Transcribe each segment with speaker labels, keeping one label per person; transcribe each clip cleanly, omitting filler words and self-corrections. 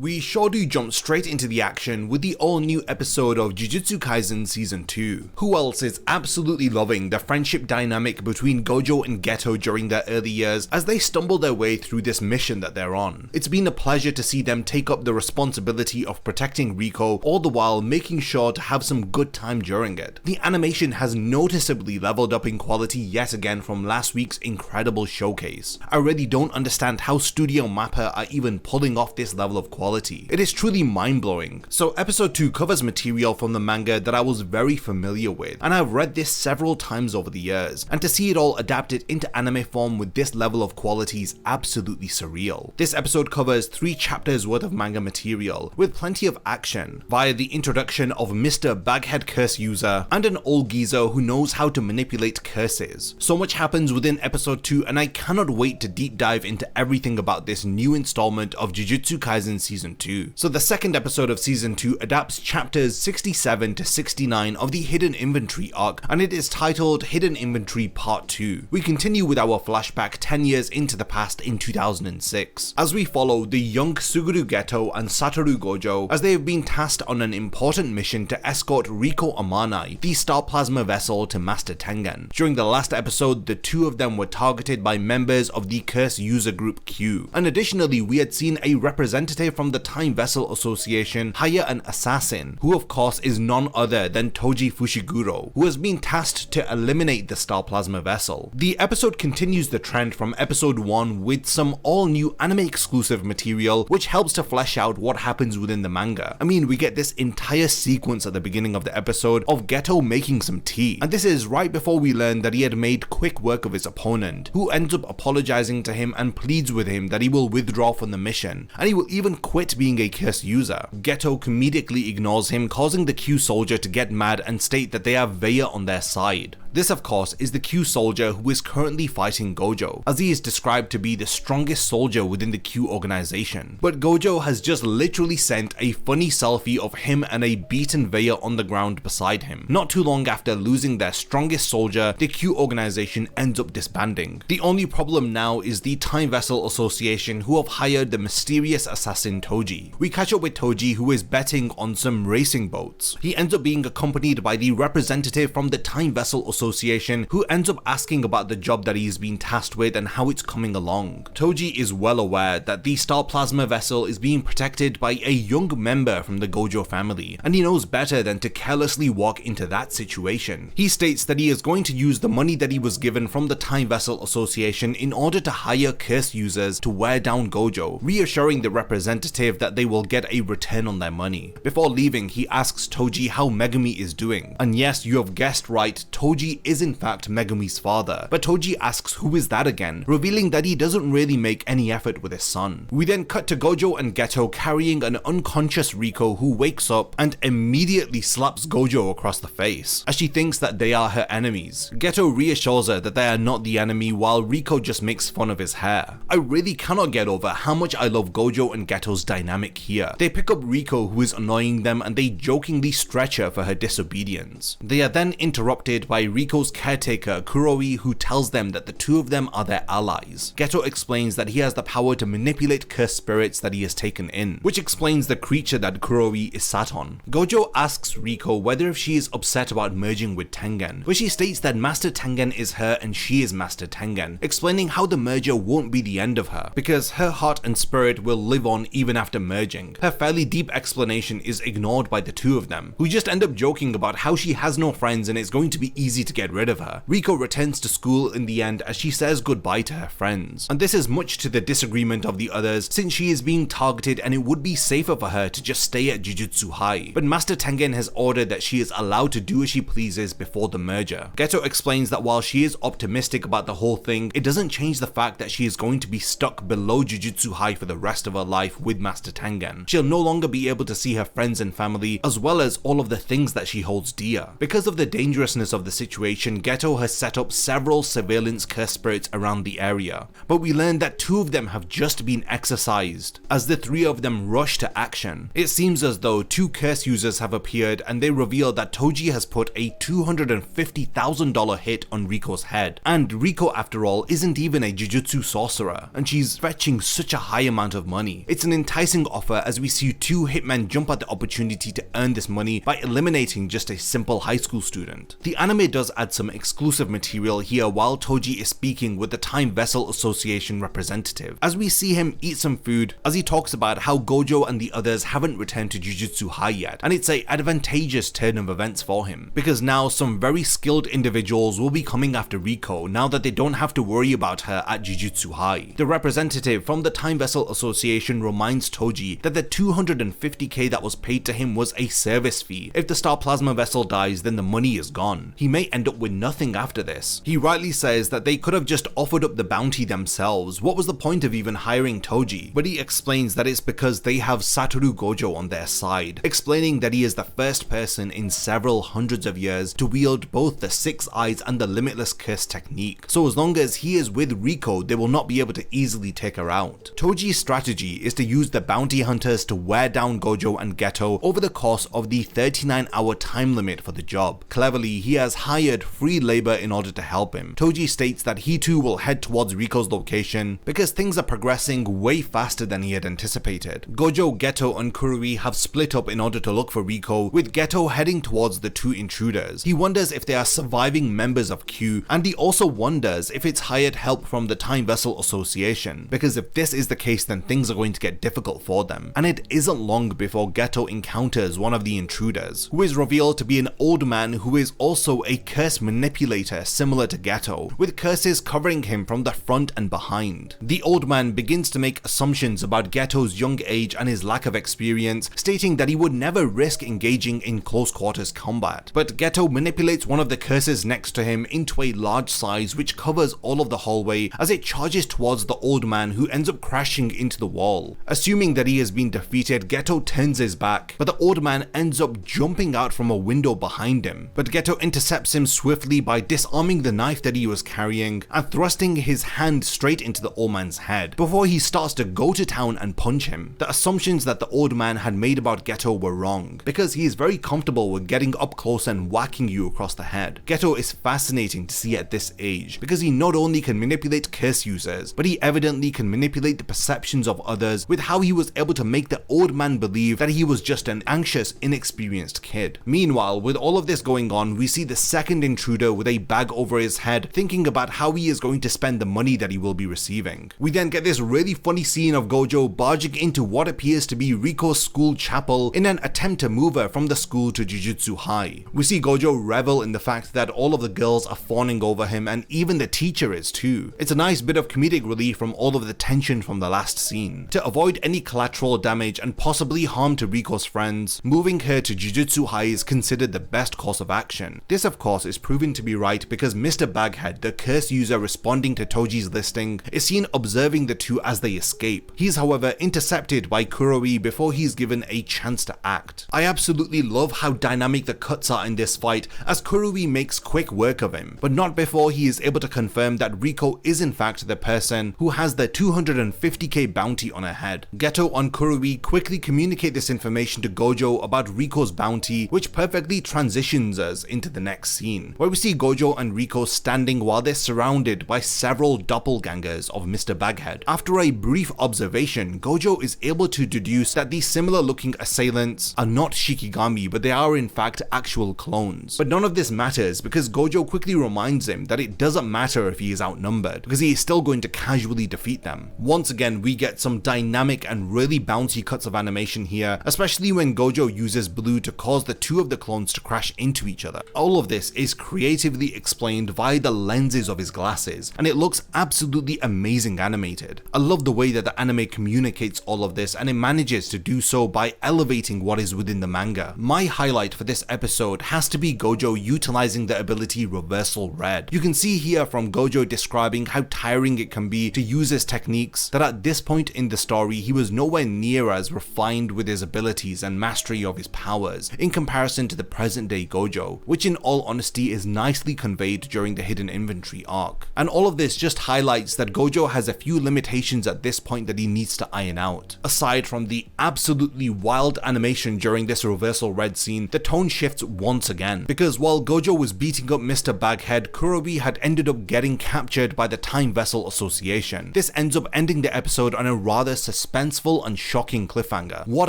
Speaker 1: we sure do jump straight into the action with the all-new episode of Jujutsu Kaisen Season 2. Who else is absolutely loving the friendship dynamic between Gojo and Geto during their early years as they stumble their way through this mission that they're on? It's been a pleasure to see them take up the responsibility of protecting Rico, all the while making sure to have some good time during it. The animation has noticeably leveled up in quality yet again from last week's incredible showcase. I really don't understand how Studio Mappa are even pulling off this level of quality. It is truly mind-blowing. So episode 2 covers material from the manga that I was very familiar with, and I've read this several times over the years, and to see it all adapted into anime form with this level of quality is absolutely surreal. This episode covers 3 chapters worth of manga material, with plenty of action, via the introduction of Mr. Baghead Curse User, and an old geezer who knows how to manipulate curses. So much happens within episode 2, and I cannot wait to deep dive into everything about this new installment of Jujutsu Kaisen Season 2. So the second episode of Season 2 adapts chapters 67 to 69 of the Hidden Inventory arc, and it is titled Hidden Inventory Part 2. We continue with our flashback 10 years into the past in 2006, as we follow the young Suguru Geto and Satoru Gojo as they have been tasked on an important mission to escort Rico Amanai, the Star Plasma vessel, to Master Tengen. During the last episode, the two of them were targeted by members of the Curse User Group Q, and additionally we had seen a representative from the Time Vessel Association hire an assassin, who of course is none other than Toji Fushiguro, who has been tasked to eliminate the Star Plasma vessel. The episode continues the trend from episode 1 with some all-new anime exclusive material which helps to flesh out what happens within the manga. I mean, we get this entire sequence at the beginning of the episode of Geto making some tea, and this is right before we learn that he had made quick work of his opponent, who ends up apologizing to him and pleads with him that he will withdraw from the mission, and he will even quit being a Curse user. Geto comedically ignores him, causing the Q soldier to get mad and state that they have Vaya on their side. This of course is the Q soldier who is currently fighting Gojo, as he is described to be the strongest soldier within the Q organization. But Gojo has just literally sent a funny selfie of him and a beaten Vaya on the ground beside him. Not too long after losing their strongest soldier, the Q organization ends up disbanding. The only problem now is the Time Vessel Association, who have hired the mysterious assassin Toji. We catch up with Toji, who is betting on some racing boats. He ends up being accompanied by the representative from the Time Vessel Association, who ends up asking about the job that he is being tasked with and how it's coming along. Toji is well aware that the Star Plasma vessel is being protected by a young member from the Gojo family, and he knows better than to carelessly walk into that situation. He states that he is going to use the money that he was given from the Time Vessel Association in order to hire Curse users to wear down Gojo, reassuring the representative that they will get a return on their money. Before leaving, he asks Toji how Megumi is doing, and yes, you have guessed right, Toji is in fact Megumi's father, but Toji asks who is that again, revealing that he doesn't really make any effort with his son. We then cut to Gojo and Geto carrying an unconscious Rico, who wakes up and immediately slaps Gojo across the face, as she thinks that they are her enemies. Geto reassures her that they are not the enemy, while Rico just makes fun of his hair. I really cannot get over how much I love Gojo and Geto's dynamic here. They pick up Rico, who is annoying them, and they jokingly stretch her for her disobedience. They are then interrupted by Rico's caretaker Kuroi, who tells them that the two of them are their allies. Geto explains that he has the power to manipulate cursed spirits that he has taken in, which explains the creature that Kuroi is sat on. Gojo asks Rico whether if she is upset about merging with Tengen, but she states that Master Tengen is her and she is Master Tengen, explaining how the merger won't be the end of her, because her heart and spirit will live on even after merging. Her fairly deep explanation is ignored by the two of them, who just end up joking about how she has no friends and it's going to be easy to get rid of her. Rico returns to school in the end as she says goodbye to her friends, and this is much to the disagreement of the others, since she is being targeted and it would be safer for her to just stay at Jujutsu High, but Master Tengen has ordered that she is allowed to do as she pleases before the merger. Geto explains that while she is optimistic about the whole thing, it doesn't change the fact that she is going to be stuck below Jujutsu High for the rest of her life with Master Tengen. She'll no longer be able to see her friends and family, as well as all of the things that she holds dear. Because of the dangerousness of the situation, Geto has set up several surveillance curse spirits around the area, but we learn that two of them have just been exorcised, as the three of them rush to action. It seems as though two curse users have appeared, and they reveal that Toji has put a $250,000 hit on Rico's head, and Rico after all isn't even a Jujutsu sorcerer, and she's fetching such a high amount of money. It's an enticing offer as we see two hitmen jump at the opportunity to earn this money by eliminating just a simple high school student. The anime does add some exclusive material here while Toji is speaking with the Time Vessel Association representative, as we see him eat some food as he talks about how Gojo and the others haven't returned to Jujutsu High yet, and it's a advantageous turn of events for him, because now some very skilled individuals will be coming after Rico now that they don't have to worry about her at Jujutsu High. The representative from the Time Vessel Association reminds Toji that the 250k that was paid to him was a service fee. If the Star Plasma vessel dies, then the money is gone. He may end up with nothing after this. He rightly says that they could have just offered up the bounty themselves. What was the point of even hiring Toji? But he explains that it's because they have Satoru Gojo on their side, explaining that he is the first person in several hundreds of years to wield both the Six Eyes and the Limitless Curse technique. So as long as he is with Rico, they will not be able to easily take her out. Toji's strategy is to use the bounty hunters to wear down Gojo and Geto over the course of the 39-hour time limit for the job. Cleverly, he has hired free labor in order to help him. Toji states that he too will head towards Rico's location because things are progressing way faster than he had anticipated. Gojo, Geto and Kurui have split up in order to look for Rico, with Geto heading towards the two intruders. He wonders if they are surviving members of Q, and he also wonders if it's hired help from the Time Vessel Association, because if this is the case, then things are going to get difficult for them. And it isn't long before Geto encounters one of the intruders, who is revealed to be an old man who is also a curse manipulator similar to Geto, with curses covering him from the front and behind. The old man begins to make assumptions about Geto's young age and his lack of experience, stating that he would never risk engaging in close quarters combat. But Geto manipulates one of the curses next to him into a large size which covers all of the hallway as it charges towards the old man, who ends up crashing into the wall. Assuming that he has been defeated, Geto turns his back, but the old man ends up jumping out from a window behind him. But Geto intercepts him swiftly by disarming the knife that he was carrying and thrusting his hand straight into the old man's head before he starts to go to town and punch him. The assumptions that the old man had made about Geto were wrong, because he is very comfortable with getting up close and whacking you across the head. Geto is fascinating to see at this age, because he not only can manipulate curse users, but he evidently can manipulate the perceptions of others with how he was able to make the old man believe that he was just an anxious, inexperienced kid. Meanwhile, with all of this going on, we see the second intruder with a bag over his head thinking about how he is going to spend the money that he will be receiving. We then get this really funny scene of Gojo barging into what appears to be Rico's school chapel in an attempt to move her from the school to Jujutsu High. We see Gojo revel in the fact that all of the girls are fawning over him, and even the teacher is too. It's a nice bit of comedic relief from all of the tension from the last scene. To avoid any collateral damage and possibly harm to Rico's friends, moving her to Jujutsu High is considered the best course of action. This of course is proven to be right because Mr. Baghead, the curse user responding to Toji's listing, is seen observing the two as they escape. He is however intercepted by Kuroi before he is given a chance to act. I absolutely love how dynamic the cuts are in this fight, as Kuroi makes quick work of him, but not before he is able to confirm that Rico is in fact the person who has the 250k bounty on her head. Geto and Kuroi quickly communicate this information to Gojo about Rico's bounty, which perfectly transitions us into the next scene, where we see Gojo and Rico standing while they're surrounded by several doppelgangers of Mr. Baghead. After a brief observation, Gojo is able to deduce that these similar looking assailants are not Shikigami, but they are in fact actual clones. But none of this matters because Gojo quickly reminds him that it doesn't matter if he is outnumbered, because he is still going to casually defeat them. Once again, we get some dynamic and really bouncy cuts of animation here, especially when Gojo uses blue to cause the two of the clones to crash into each other. All of this is creatively explained via the lenses of his glasses, and it looks absolutely amazing animated. I love the way that the anime communicates all of this, and it manages to do so by elevating what is within the manga. My highlight for this episode has to be Gojo utilizing the ability Reversal Red. You can see here from Gojo describing how tiring it can be to use his techniques, that at this point in the story he was nowhere near as refined with his abilities and mastery of his powers in comparison to the present day Gojo, which in all honesty is nicely conveyed during the Hidden Inventory arc. And all of this just highlights that Gojo has a few limitations at this point that he needs to iron out. Aside from the absolutely wild animation during this Reversal Red scene, the tone shifts once again, because while Gojo was beating up Mr. Baghead, Kuroi had ended up getting captured by the Time Vessel Association. This ends up ending the episode on a rather suspenseful suspenseful and shocking cliffhanger. What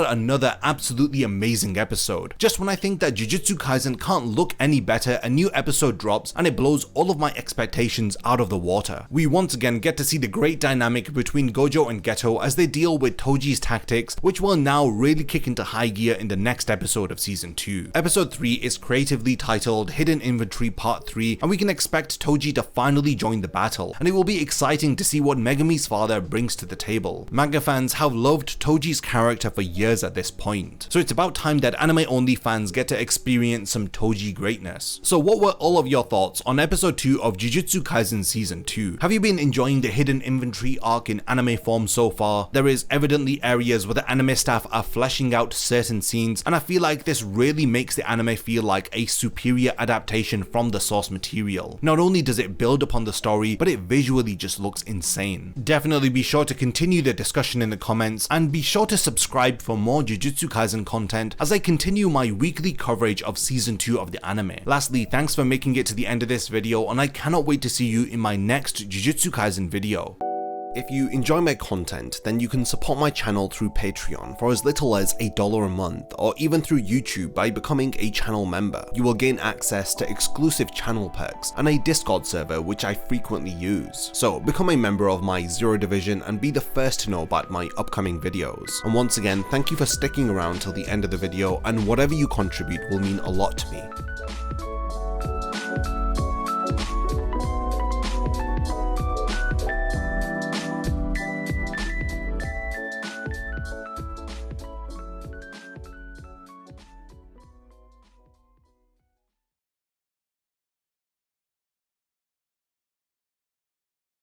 Speaker 1: another absolutely amazing episode. Just when I think that Jujutsu Kaisen can't look any better, a new episode drops and it blows all of my expectations out of the water. We once again get to see the great dynamic between Gojo and Geto as they deal with Toji's tactics, which will now really kick into high gear in the next episode of season 2. Episode 3 is creatively titled Hidden Inventory Part 3, and we can expect Toji to finally join the battle, and it will be exciting to see what Megumi's father brings to the table. Manga fans have loved Toji's character for years at this point, so it's about time that anime only fans get to experience some Toji greatness. So what were all of your thoughts on episode 2 of Jujutsu Kaisen season 2? Have you been enjoying the hidden inventory arc in anime form so far? There is evidently areas where the anime staff are fleshing out certain scenes, and I feel like this really makes the anime feel like a superior adaptation from the source material. Not only does it build upon the story, but it visually just looks insane. Definitely be sure to continue the discussion in the comments, and be sure to subscribe for more Jujutsu Kaisen content as I continue my weekly coverage of season 2 of the anime. Lastly, thanks for making it to the end of this video, and I cannot wait to see you in my next Jujutsu Kaisen video.
Speaker 2: If you enjoy my content, then you can support my channel through Patreon for as little as $1 a month, or even through YouTube by becoming a channel member. You will gain access to exclusive channel perks and a Discord server which I frequently use. So become a member of my Zero Division and be the first to know about my upcoming videos. And once again, thank you for sticking around till the end of the video, and whatever you contribute will mean a lot to me.